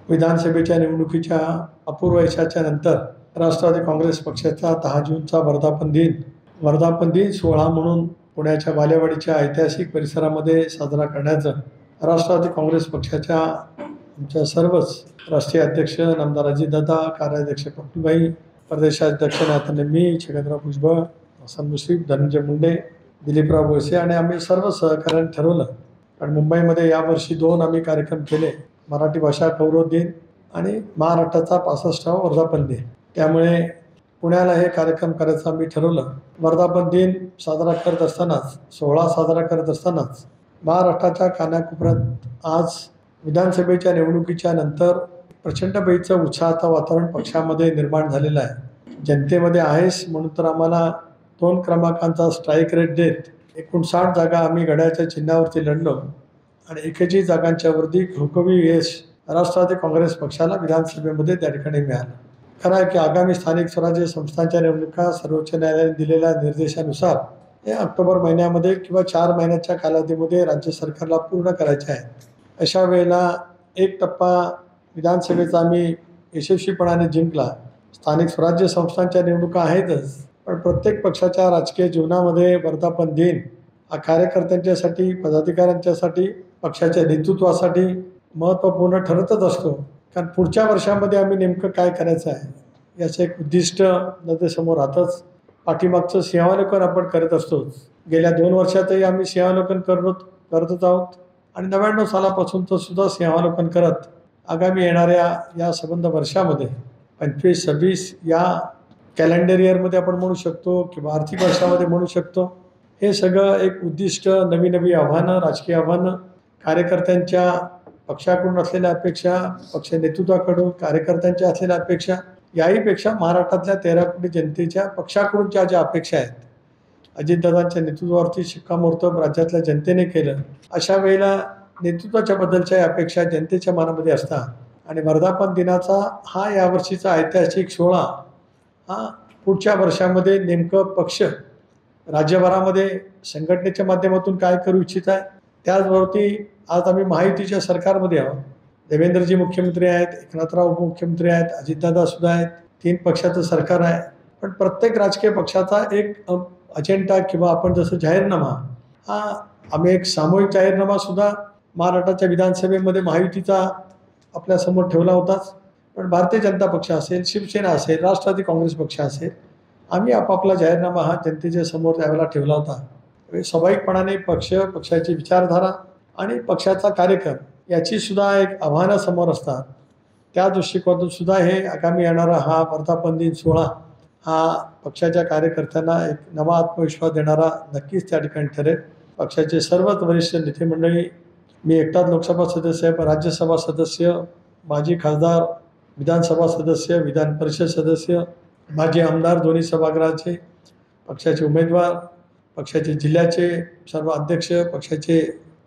विधानसभेच्या निवडणुकीच्या अपूर्व यशाच्या नंतर राष्ट्रवादी काँग्रेस पक्षाचा 10 जूनचा वर्धापन दिन सोहळा म्हणून पुण्याच्या बालेवाडीच्या ऐतिहासिक परिसरामध्ये साजरा करण्याचं राष्ट्रवादी काँग्रेस पक्षाच्या आमच्या सर्वच राष्ट्रीय अध्यक्ष नामदार अजितदादा, कार्याध्यक्ष पंकजभाई, प्रदेशाध्यक्ष नाथन मी, छगनराव भुजबळ, हसन मुश्रीफ, धनंजय मुंडे, दिलीपराव वळसे आणि आम्ही सर्व सहकार्याने ठरवलं. कारण मुंबईमध्ये यावर्षी 2 आम्ही कार्यक्रम केले, मराठी भाषा गौरव दिन आणि महाराष्ट्राचा 65वा वर्धापन दिन. त्यामुळे पुण्याला हे कार्यक्रम करायचं आम्ही ठरवलं. वर्धापन दिन साजरा करत असतानाच, सोहळा साजरा करत असतानाच महाराष्ट्राच्या कानाकोपऱ्यात आज विधानसभेच्या निवडणुकीच्या नंतर प्रचंडपैकीचं उत्साहाचं वातावरण पक्षामध्ये निर्माण झालेलं आहे. जनतेमध्ये आहेस म्हणून तर आम्हाला 2 क्रमांकांचा स्ट्राईक रेट देत 59 जागा आम्ही घड्याळ्याच्या चिन्हावरती लढलो आणि 41 जागांच्यावरती घवघवी यश राष्ट्रवादी काँग्रेस पक्षाला विधानसभेमध्ये त्या ठिकाणी मिळालं. खरं आहे की आगामी स्थानिक स्वराज्य संस्थांच्या निवडणुका सर्वोच्च न्यायालयाने दिलेल्या निर्देशानुसार हे ऑक्टोबर महिन्यामध्ये किंवा 4 महिन्याच्या कालावधीमध्ये राज्य सरकारला पूर्ण करायचे आहे. अशा वेळेला एक टप्पा विधानसभेचा आम्ही यशस्वीपणाने जिंकला. स्थानिक स्वराज्य संस्थांच्या निवडणुका आहेतच, पण प्रत्येक पक्षाच्या राजकीय जीवनामध्ये वर्धापन दिन हा कार्यकर्त्यांच्यासाठी, पदाधिकाऱ्यांच्यासाठी, पक्षाच्या नेतृत्वासाठी महत्त्वपूर्ण ठरतच असतो. कारण पुढच्या वर्षामध्ये आम्ही नेमकं काय करायचं आहे याचं एक उद्दिष्ट नजरेसमोर राहतंच. पाठीमागचं सिंहावलोकन आपण करत असतोच. गेल्या 2 वर्षातही आम्ही सिंहावलोकन करतच आहोत आणि 99 सालापासूनचं सुद्धा सिंहावलोकन करत आगामी येणाऱ्या या संबंध वर्षामध्ये 25-26 या कॅलेंडर इयरमध्ये आपण म्हणू शकतो किंवा आर्थिक वर्षामध्ये म्हणू शकतो, हे सगळं एक उद्दिष्ट, नवी आव्हानं, राजकीय आव्हानं, कार्यकर्त्यांच्या पक्षाकडून असलेल्या अपेक्षा, पक्ष नेतृत्वाकडून कार्यकर्त्यांच्या असलेल्या अपेक्षा, याहीपेक्षा महाराष्ट्रातल्या 13 कोटी जनतेच्या पक्षाकडूनच्या ज्या अपेक्षा आहेत, अजितदादांच्या नेतृत्वावरती शिक्कामोर्तब राज्यातल्या जनतेने केलं. अशा वेळेला नेतृत्वाच्या बद्दलच्या अपेक्षा जनतेच्या मनामध्ये असतात आणि वर्धापन दिनाचा हा यावर्षीचा ऐतिहासिक सोहळा हा पुढच्या वर्षामध्ये नेमकं पक्ष राज्यभरामध्ये संघटनेच्या माध्यमातून काय करू इच्छित आहे. त्याचबरोबर आज आम्ही महायुतीच्या सरकारमध्ये आहोत. देवेंद्रजी मुख्यमंत्री आहेत, एकनाथराव उपमुख्यमंत्री आहेत, अजितदादासुद्धा आहेत. 3 पक्षाचं सरकार आहे. पण प्रत्येक राजकीय पक्षाचा एक अजेंडा किंवा आपण जसं जाहीरनामा, हा आम्ही एक सामूहिक जाहीरनामासुद्धा महाराष्ट्राच्या विधानसभेमध्ये महायुतीचा आपल्यासमोर ठेवला होताच. पण भारतीय जनता पक्ष असेल, शिवसेना असेल, राष्ट्रवादी काँग्रेस पक्ष असेल, आम्ही आपापला जाहीरनामा हा जनतेच्या समोर त्यावेळेला ठेवला होता. स्वाभाविकपणाने पक्षाची विचारधारा आणि पक्षाचा कार्यक्रम याची सुद्धा एक आव्हानं समोर असतात. त्या दृष्टिकोनातून सुद्धा हे आगामी येणारा हा वर्धापन दिन सोहळा हा पक्षाच्या कार्यकर्त्यांना एक नवा आत्मविश्वास देणारा नक्कीच त्या ठिकाणी ठरेल. पक्षाचे सर्वच वरिष्ठ नेते मंडळी, मी एकटाच लोकसभा सदस्य, राज्यसभा सदस्य, माजी खासदार, विधानसभा सदस्य, विधान परिषद सदस्य, माजी आमदार, दोन्ही सभागृहाचे, पक्षाचे उमेदवार, पक्षाचे जिल्ह्याचे सर्व अध्यक्ष, पक्षाचे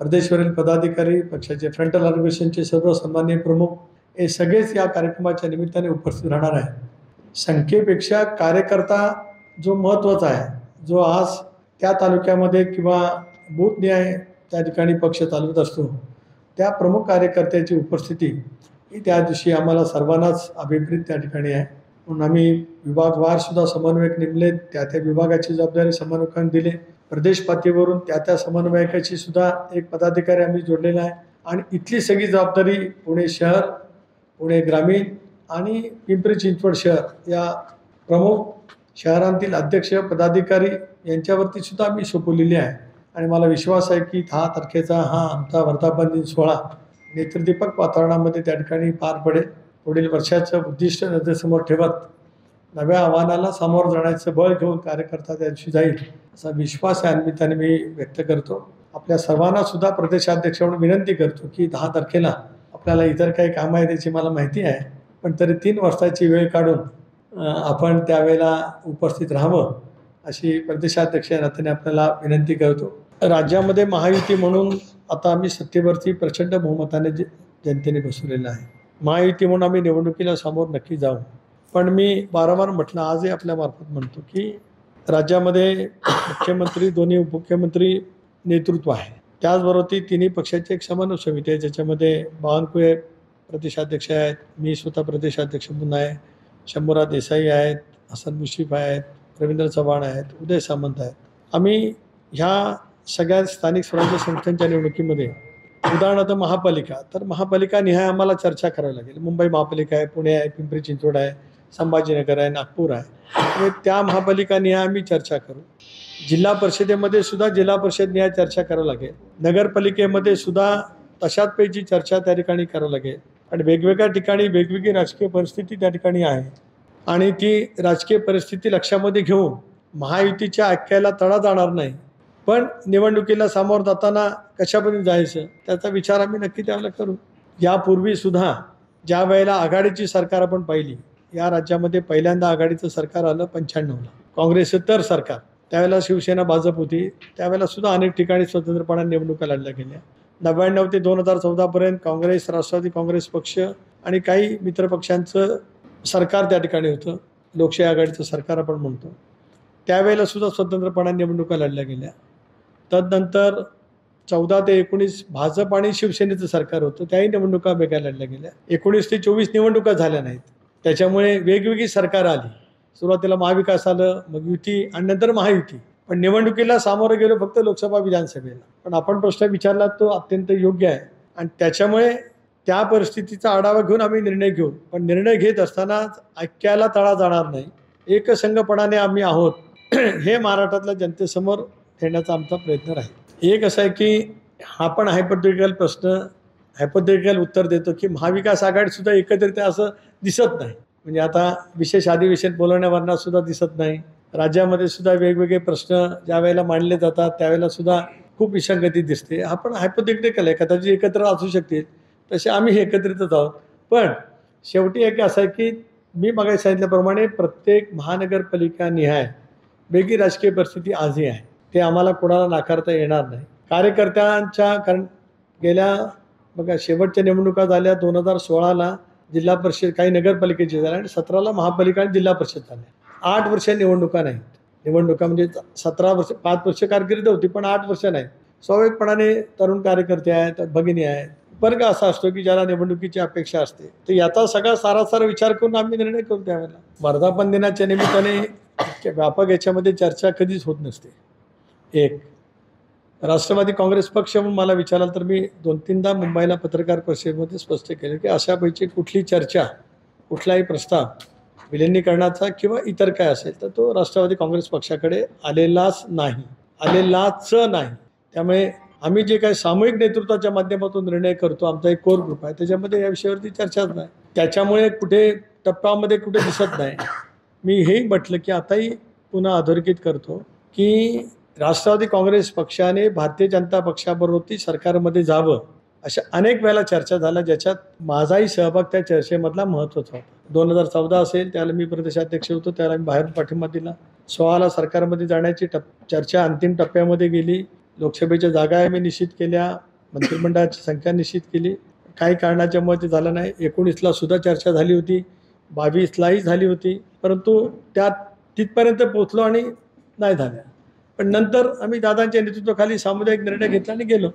प्रदेशवरील पदाधिकारी, पक्षाचे फ्रंटल ऑर्गनायझेशनचे सर्व सन्माननीय प्रमुख, हे सगळेच या कार्यक्रमाच्या निमित्ताने उपस्थित राहणार आहे. संख्येपेक्षा कार्यकर्ता जो महत्त्वाचा आहे, जो आज त्या तालुक्यामध्ये किंवा बूथन्याय त्या ठिकाणी पक्ष चालवत असतो, त्या प्रमुख कार्यकर्त्याची उपस्थिती ही त्या दिवशी आम्हाला सर्वांनाच अभिप्रेत त्या ठिकाणी आहे. म्हणून आम्ही विभागवारसुद्धा समन्वयक नेमले, त्या विभागाची जबाबदारी समन्वयकांनी दिली. प्रदेश पातळीवरून त्या समन्वयकाची सुद्धा एक पदाधिकारी आम्ही जोडलेला आहे आणि इथली सगळी जबाबदारी पुणे शहर, पुणे ग्रामीण आणि पिंपरी चिंचवड शहर या प्रमुख शहरांतील अध्यक्ष, पदाधिकारी यांच्यावरती सुद्धा आम्ही सोपवलेली आहे. आणि मला विश्वास आहे की 10 तारखेचा हा आमचा वर्धापन दिन सोहळा नेत्रदीपक वातावरणामध्ये त्या ठिकाणी पार पडेल. पुढील वर्षाचं उद्दिष्ट नजरेसमोर ठेवत नव्या आव्हानाला सामोरं जाण्याचं बळ घेऊन कार्यकर्ता त्या दिवशी जाईल असा विश्वास या निमित्ताने मी व्यक्त करतो. आपल्या सर्वांना सुद्धा प्रदेशाध्यक्ष म्हणून विनंती करतो की 10 तारखेला आपल्याला इतर काही कामं आहे त्याची मला माहिती आहे, पण तरी 3 वर्षाची वेळ काढून आपण त्यावेळेला उपस्थित राहावं अशी प्रदेशाध्यक्ष या नात्याने आपल्याला विनंती करतो. राज्यामध्ये महायुती म्हणून आता आम्ही सत्तेवरती प्रचंड बहुमताने जनतेने बसवलेलं आहे. महायुती म्हणून आम्ही निवडणुकीला समोर नक्की जाऊ. पण मी वारंवार म्हटलं, आजही आपल्यामार्फत म्हणतो की राज्यामध्ये मुख्यमंत्री, दोन्ही उपमुख्यमंत्री नेतृत्व आहे. त्याचबरोबर ती 3 पक्षाची एक समन्वय समिती आहे, ज्याच्यामध्ये बावनकुळे प्रदेशाध्यक्ष आहेत, मी स्वतः प्रदेशाध्यक्ष म्हणून आहे, शंभूराज देसाई आहेत, हसन मुश्रीफ आहेत, रवींद्र चव्हाण आहेत, उदय सामंत आहेत. आम्ही ह्या सगळ्या स्थानिक स्वराज्य संस्थांच्या निवडणुकीमध्ये उदाहरणार्थ महापालिका, तर महापालिका निहाय आम्हाला चर्चा करावी लागेल. मुंबई महापालिका आहे, पुणे आहे, पिंपरी चिंचवड आहे, संभाजीनगर आहे, नागपूर आहे. त्यामुळे त्या महापालिका निहाय आम्ही चर्चा करू. जिल्हा परिषदेमध्ये सुद्धा जिल्हा परिषद निहाय चर्चा करावं लागेल. नगरपालिकेमध्ये सुद्धा तशाच पैकी चर्चा त्या ठिकाणी करावं लागेल. आणि वेगवेगळ्या ठिकाणी वेगवेगळी राजकीय परिस्थिती त्या ठिकाणी आहे आणि ती राजकीय परिस्थिती लक्षामध्ये घेऊन महायुतीच्या ऐक्याला तडा जाणार नाही, पण निवडणुकीला सामोरं जाताना कशापर्यंत जायचं त्याचा विचार आम्ही नक्की त्यावेळेला करू. यापूर्वीसुद्धा ज्या वेळेला आघाडीची सरकार आपण पाहिली, या राज्यामध्ये पहिल्यांदा आघाडीचं सरकार आलं 95ला, काँग्रेसचं तर सरकार, त्यावेळेला शिवसेना भाजप होती, त्यावेळेला सुद्धा अनेक ठिकाणी स्वतंत्रपणे निवडणुका लढल्या गेल्या. 99 ते 2014पर्यंत काँग्रेस, राष्ट्रवादी काँग्रेस पक्ष आणि काही मित्रपक्षांचं सरकार त्या ठिकाणी होतं, लोकशाही आघाडीचं सरकार आपण म्हणतो. त्यावेळेला सुद्धा स्वतंत्रपणे निवडणुका लढल्या गेल्या. तदनंतर 14 ते 19 भाजप आणि शिवसेनेचं सरकार होतं, त्याही निवडणुका वेगळ्या लढल्या गेल्या. 19 ते 24 निवडणुका झाल्या नाहीत. त्याच्यामुळे वेगवेगळी सरकार आली. सुरुवातीला महाविकास आलं, मग युती आणि नंतर महायुती. पण निवडणुकीला सामोरं गेलो फक्त लोकसभा विधानसभेला. पण आपण प्रश्न विचारला तो अत्यंत योग्य आहे आणि त्याच्यामुळे त्या परिस्थितीचा आढावा घेऊन आम्ही निर्णय घेऊ. पण निर्णय घेत असताना ऐक्याला तडा जाणार नाही, एकसंघपणाने आम्ही आहोत हे महाराष्ट्रातल्या जनतेसमोर ठेवण्याचा आमचा प्रयत्न राहील. एक असं आहे की हा पण हायपोथेटिकल उत्तर देतो की महाविकास आघाडीसुद्धा एकत्रित असं दिसत नाही. म्हणजे आता विशेष अधिवेशन बोलवण्यावरनं सुद्धा दिसत नाही. राज्यामध्ये सुद्धा वेगवेगळे प्रश्न ज्या वेळेला मांडले जातात त्यावेळेला सुद्धा खूप विसंगती दिसते. हा पण हायपोथेटिकल आहे, कदाचित एकत्र असू शकतील, तसे आम्ही एकत्रितच आहोत. पण शेवटी एक असं आहे की मी मागे सांगितल्याप्रमाणे प्रत्येक महानगरपालिका निहाय वेगळी राजकीय परिस्थिती आजही आहे, ते आम्हाला कोणाला नाकारता येणार नाही. कार्यकर्त्यांच्या कारण गेल्या बघा शेवटच्या निवडणुका झाल्या 2016ला जिल्हा परिषद, काही नगरपालिकेची झाल्या आणि 17ला महापालिका आणि जिल्हा परिषद झाल्या. 8 वर्ष निवडणुका नाहीत. निवडणुका म्हणजे 17 वर्ष, 5 वर्ष कारकीर्द होती पण 8 वर्ष नाही. स्वाभाविकपणाने तरुण कार्यकर्ते आहेत, भगिनी आहेत, वर्ग असा असतो की ज्याला निवडणुकीची अपेक्षा असते. तर याचा सगळा सारासार विचार करून आम्ही निर्णय करू. त्यावेळेला वर्धापन दिनाच्या निमित्ताने व्यापक याच्यामध्ये चर्चा कधीच होत नसते. एक राष्ट्रवादी काँग्रेस पक्ष म्हणून मला विचाराल तर मी 2-3दा मुंबईला पत्रकार परिषदेमध्ये स्पष्ट केलं की अशापैकी कुठली चर्चा, कुठलाही प्रस्ताव विलिनीकरणाचा किंवा इतर काय असेल तर तो राष्ट्रवादी काँग्रेस पक्षाकडे आलेलाच नाही. त्यामुळे आम्ही जे काही सामूहिक नेतृत्वाच्या माध्यमातून निर्णय करतो, आमचा एक कोर ग्रुप आहे, त्याच्यामध्ये या विषयावरती चर्चाच नाही. त्याच्यामुळे कुठे टप्प्यामध्ये कुठे दिसत नाही. मी हेही म्हटलं की आताही पुन्हा अधोरेखित करतो की राष्ट्रवादी काँग्रेस पक्षाने भारतीय जनता पक्षाबरोबर सरकारमध्ये जावं अशा अनेक वेळेला चर्चा झाल्या, ज्याच्यात माझाही सहभाग त्या चर्चेमधला महत्त्वाचा होता. 2014 असेल त्याला मी प्रदेशाध्यक्ष होतो, त्याला मी बाहेरून पाठिंबा दिला. 16ला सरकारमध्ये जाण्याची चर्चा अंतिम टप्प्यामध्ये गेली. लोकसभेच्या जागा आम्ही निश्चित केल्या, मंत्रिमंडळाची संख्या निश्चित केली. काही कारणाच्यामुळे ते झालं नाही. 19ला सुद्धा चर्चा झाली होती, 22लाही झाली होती, परंतु त्यात तिथपर्यंत पोचलो आणि नाही झाल्या. पण नंतर आम्ही दादांच्या नेतृत्वाखाली सामुदायिक निर्णय घेतला आणि गेलो.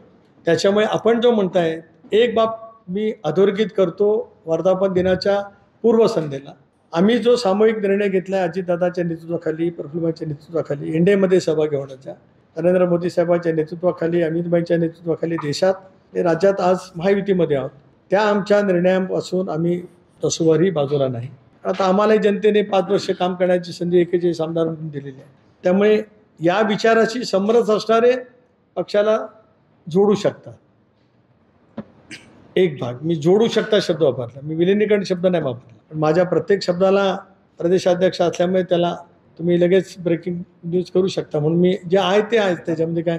त्याच्यामुळे आपण जो म्हणताय एक बाब मी अधोरेखित करतो, वर्धापन दिनाच्या पूर्वसंध्येला आम्ही जो सामूहिक निर्णय घेतला आहे अजितदादाच्या नेतृत्वाखाली, प्रफुल्लभाईच्या नेतृत्वाखाली, इंडियामध्ये सहभागी होण्याचा, नरेंद्र मोदी साहेबांच्या नेतृत्वाखाली, अमितभाईंच्या नेतृत्वाखाली देशात आणि राज्यात आज महायुतीमध्ये आहोत, त्या आमच्या निर्णयापासून आम्ही तसोवरही बाजूला नाही. आता आम्हालाही जनतेने 5 वर्ष काम करण्याची संधी एकेचाळीस आमदार म्हणून दिलेली आहे. त्यामुळे या विचाराशी समरस असणारे पक्षाला जोडू शकतात. एक भाग मी जोडू शकता शब्द वापरला, मी विलिनीकरण शब्द नाही वापरला. पण माझ्या प्रत्येक शब्दाला प्रदेशाध्यक्ष असल्यामुळे त्याला तुम्ही लगेच ब्रेकिंग न्यूज करू शकता. म्हणून मी जे आहे ते आहे, त्याच्यामध्ये काय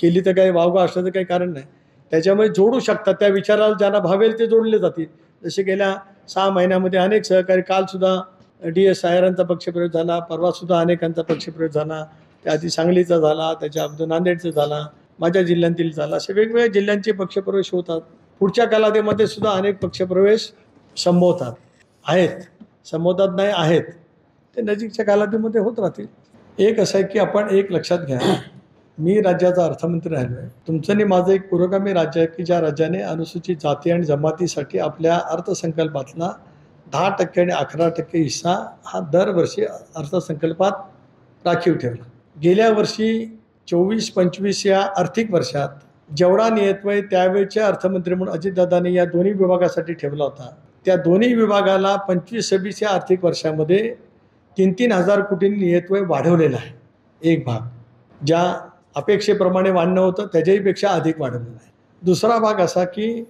केली तर काही वावगा असण्याचं काही कारण नाही. त्याच्यामुळे जोडू शकतात, त्या विचाराला ज्यांना भावेल ते जोडले जातील. जसे गेल्या 6 महिन्यामध्ये अनेक सहकारी, कालसुद्धा DS आयरांचा पक्षप्रवेश झाला, परवासुद्धा अनेकांचा पक्षप्रवेश झाला, त्याआधी सांगलीचा झाला, त्याच्या अगोदर नांदेडचा झाला, माझ्या जिल्ह्यातील झाला. असे वेगवेगळ्या जिल्ह्यांचे पक्षप्रवेश होतात. पुढच्या कालावधीमध्ये सुद्धा अनेक पक्षप्रवेश संभवतात आहेत, ते नजीकच्या कालावधीमध्ये होत राहतील. एक असं आहे की आपण एक लक्षात घ्या मी राज्याचा अर्थमंत्री राहिलो आहे. तुमचं आणि माझं एक पुरोगामी राज्य आहे की ज्या राज्याने अनुसूचित जाती आणि जमातीसाठी आपल्या अर्थसंकल्पातला 10% आणि 11% हिस्सा हा दरवर्षी अर्थसंकल्पात राखीव ठेवला. गेल्या वर्षी 24-25 या आर्थिक वर्षात जेवढा नियतव्यय त्यावेळच्या अर्थमंत्री म्हणून अजितदादांनी या दोन्ही विभागासाठी ठेवला होता, त्या दोन्ही विभागाला 25-26 या आर्थिक वर्षामध्ये 3-3 हजार कोटींनी नियतव्यय वाढवलेला आहे. एक भाग ज्या अपेक्षेप्रमाणे वाढणं होतं त्याच्याहीपेक्षा अधिक वाढवलेलं आहे. दुसरा भाग असा की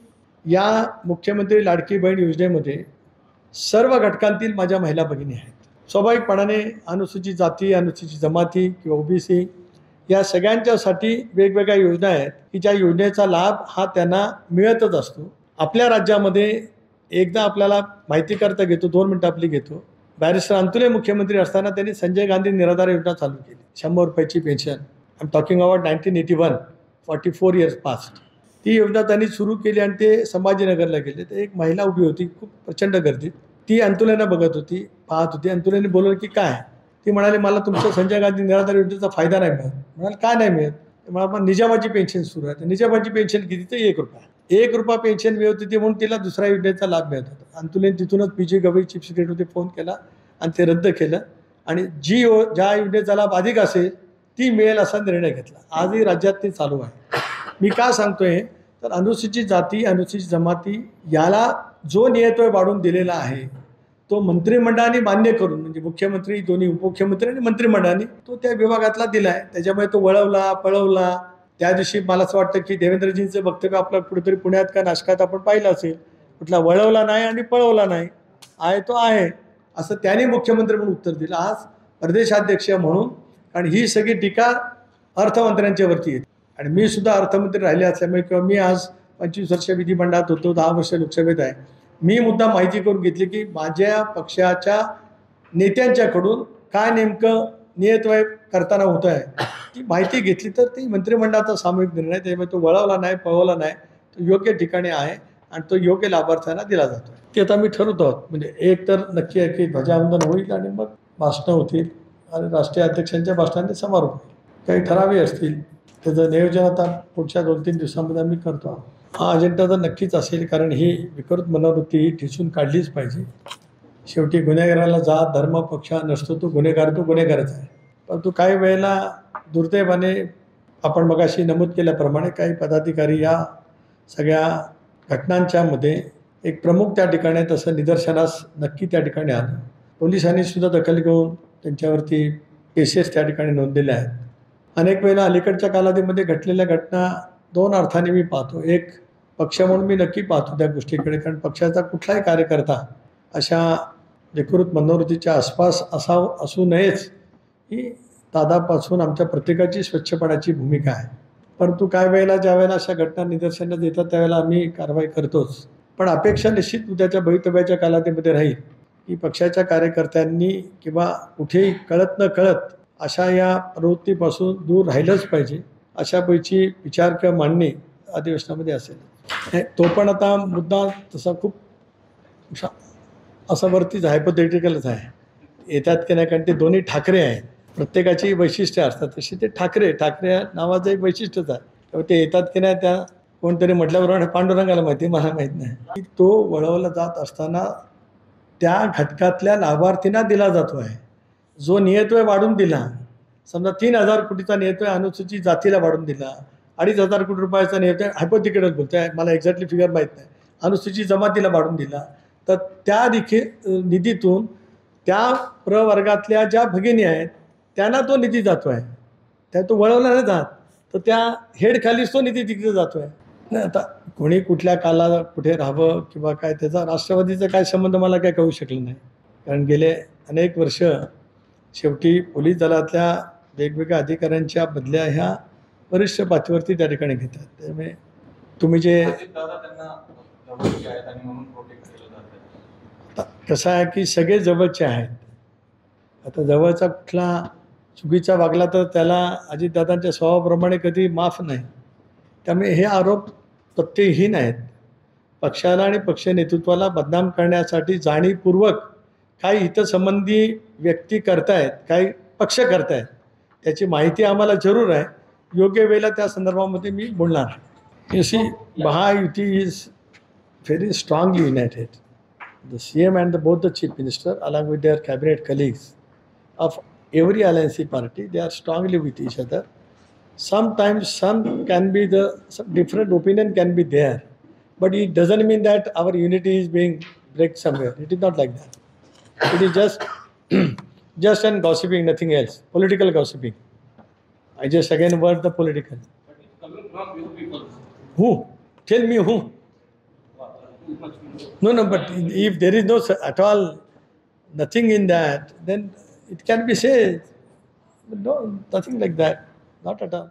या मुख्यमंत्री लाडकी बहीण योजनेमध्ये सर्व घटकांतील माझ्या महिला भगिनी आहेत. स्वाभाविकपणाने अनुसूचित जाती, अनुसूचित जमाती किंवा ओबीसी या सगळ्यांच्यासाठी वेगवेगळ्या योजना आहेत की ज्या योजनेचा लाभ हा त्यांना मिळतच असतो. आपल्या राज्यामध्ये एकदा आपल्याला माहिती करता घेतो, 2 मिनटं आपली घेतो. बॅरिस्टर अंतुले मुख्यमंत्री असताना त्यांनी संजय गांधी निराधार योजना चालू केली. 100 रुपयाची pension. I am talking about 1981, 44 years past. ती योजना त्यांनी सुरू केली आणि ते संभाजीनगरला गेले. तर एक महिला उभी होती खूप प्रचंड गर्दीत. ती अंतुलेंना बघत होती, पाहत होती. अंतुलेंनी बोलवलं की काय? ती म्हणाली मला तुमचं संजय गांधी निराधार योजनेचा फायदा नाही मिळत. म्हणाल काय नाही मिळत? मला पण निजामाची पेन्शन सुरू आहे. तर निजामाची पेन्शन किती? तर ₹1 पेन्शन मिळत होती म्हणून तिला दुसऱ्या योजनेचा लाभ मिळत होता. अंतुलेन तिथूनच P G. Gavai chief secretary phone केला आणि ते रद्द केलं आणि ज्या योजनेचा लाभ अधिक असेल ती मिळेल असा निर्णय घेतला. आजही राज्यात ते चालू आहे. मी का सांगतोय तर अनुसूचित जाती, अनुसूचित जमाती याला जो नियतव्यय वाढवून दिलेला आहे तो मंत्रिमंडळाने मान्य करून, म्हणजे मुख्यमंत्री, दोन्ही उपमुख्यमंत्री आणि मंत्रिमंडळाने तो त्या विभागातला दिला आहे. त्याच्यामुळे तो वळवला पळवला. त्या दिवशी मला असं वाटतं की देवेंद्रजींचं वक्तव्य आपलं कुठेतरी पुण्यात का नाशकात आपण पाहिलं असेल. कुठला वळवला नाही आणि पळवला नाही, आहे तो आहे असं त्यांनी मुख्यमंत्री म्हणून उत्तर दिलं. आज प्रदेशाध्यक्ष म्हणून, आणि ही सगळी टीका अर्थमंत्र्यांच्या वरती येते. आणि मी सुद्धा अर्थमंत्री राहिले असल्यामुळे किंवा मी आज 25 वर्ष विधिमंडळात होतो, 10 वर्ष लोकसभेत आहे, मी मुद्दा माहिती करून घेतली की माझ्या पक्षाच्या नेत्यांच्याकडून काय नेमकं नियतव्यय करताना होतं आहे ती माहिती घेतली. तर ती मंत्रिमंडळाचा सामूहिक निर्णय, त्यामुळे तो वळवला नाही पळवला नाही, तो योग्य ठिकाणी आहे आणि तो योग्य लाभार्थ्यांना दिला जातो. ते आता मी ठरवतो आहोत. म्हणजे एक तर नक्की आहे की ध्वजावंदन होईल आणि मग भाषणं होतील आणि राष्ट्रीय अध्यक्षांच्या भाषणाने समारोप होईल. काही ठरावे असतील त्याचं नियोजन आता पुढच्या 2-3 दिवसांमध्ये आम्ही करतो. हा अजेंडा तर नक्कीच असेल, कारण ही विकृत मनोवृत्ती ही ठिसून काढलीच पाहिजे. शेवटी गुन्हेगाराला जात धर्म पक्ष नसतो, तो गुन्हेगारच आहे. परंतु काही वेळेला दुर्दैवाने आपण मगाशी नमूद केल्याप्रमाणे काही पदाधिकारी या सगळ्या घटनांच्या मध्ये एक प्रमुख त्या ठिकाणी तसं निदर्शनास नक्की त्या ठिकाणी आलं. पोलिसांनी सुद्धा दखल घेऊन त्यांच्यावरती केसेस त्या ठिकाणी नोंदलेल्या आहेत. अनेक वेळेला अलीकडच्या कालावधीमध्ये घडलेल्या घटना 2 अर्थाने मी पाहतो. एक पक्ष म्हणून मी नक्की पाहतो त्या गोष्टीकडे, कारण पक्षाचा कुठलाही कार्यकर्ता अशा विकृत मनोवृत्तीच्या आसपास असू नयेच ही दादापासून आमच्या प्रत्येकाची स्वच्छपणाची भूमिका आहे. परंतु काही वेळेला ज्या वेळेला अशा घटना निदर्शनास येतात त्यावेळेला आम्ही कारवाई करतोच. पण अपेक्षा निश्चित उद्याच्या भवितव्याच्या कालावधीमध्ये राहील की पक्षाच्या कार्यकर्त्यांनी किंवा कुठेही कळत न कळत अशा या प्रवृत्तीपासून दूर राहिलंच पाहिजे. अशापैकी विचार किंवा मांडणी अधिवेशनामध्ये असेल. तो पण आता मुद्दा तसा खूप असं वरतीच हायपोथेटिकलच आहे. येतात की नाही, कारण ते दोन्ही ठाकरे आहेत. प्रत्येकाची वैशिष्ट्ये असतात, तशी ते ठाकरे नावाचं एक वैशिष्ट्यच आहे. तेव्हा ते येतात की नाही त्या कोणतरी म्हटल्याबरोबर पांडुरंगाला माहिती, मला माहीत नाही की तो वळवला जात असताना त्या घटकातल्या लाभार्थींना दिला जातो आहे. जो नियतव्यय वाढून दिला, समजा 3,000 कोटीचा नियतव्यय अनुसूचित जातीला वाढून दिला, 2,500 कोटी रुपयाचा नियतव्यय हायपोथेटिकल बोलतो आहे, मला एक्झॅक्टली फिगर माहीत नाही, अनुसूचित जमातीला वाढून दिला, तर त्या निधीतून त्या प्रवर्गातल्या ज्या भगिनी आहेत त्यांना तो निधी जातो आहे. त्या तो वळवला नाही जात, तर त्या हेडखालीच तो निधी तिकडे जातो आहे. नाही आता कोणी कुठल्या काला कुठे राहावं किंवा काय त्याचा राष्ट्रवादीचा काय संबंध मला काय कळू शकलं नाही, कारण गेले अनेक वर्ष शेवटी पोलीस दलातल्या वेगवेगळ्या अधिकाऱ्यांच्या बदल्या ह्या वरिष्ठ पातळीवरती त्या ठिकाणी घेतात. त्यामुळे तुम्ही जे आता कसं आहे की सगळे जवळचे आहेत. आता जवळचा कुठला चुकीचा वागला तर त्याला अजितदादांच्या स्वभावाप्रमाणे कधी माफ नाही. त्यामुळे हे आरोप तथ्यहीन आहेत. पक्षाला आणि पक्ष नेतृत्वाला बदनाम करण्यासाठी जाणीवपूर्वक काही हितसंबंधी व्यक्ती करतायत, काही पक्ष करतायत, त्याची माहिती आम्हाला जरूर आहे. योग्य वेळेला त्या संदर्भामध्ये मी बोलणार. You see, Mahayuti is very strongly united. The CM and both the chief minister, along with their cabinet colleagues of every alliance party, they are strongly with each other. Sometimes some different opinion can be there, but it doesn't mean that our unity is being break somewhere. It is not like that. It is just just an gossiping, nothing else. Political gossiping. I just again word the political. But it's coming from you people. Who? Tell me who? Too much. No, but if there is no at all, nothing in that, then it can be said. But no, nothing like that. Not at all.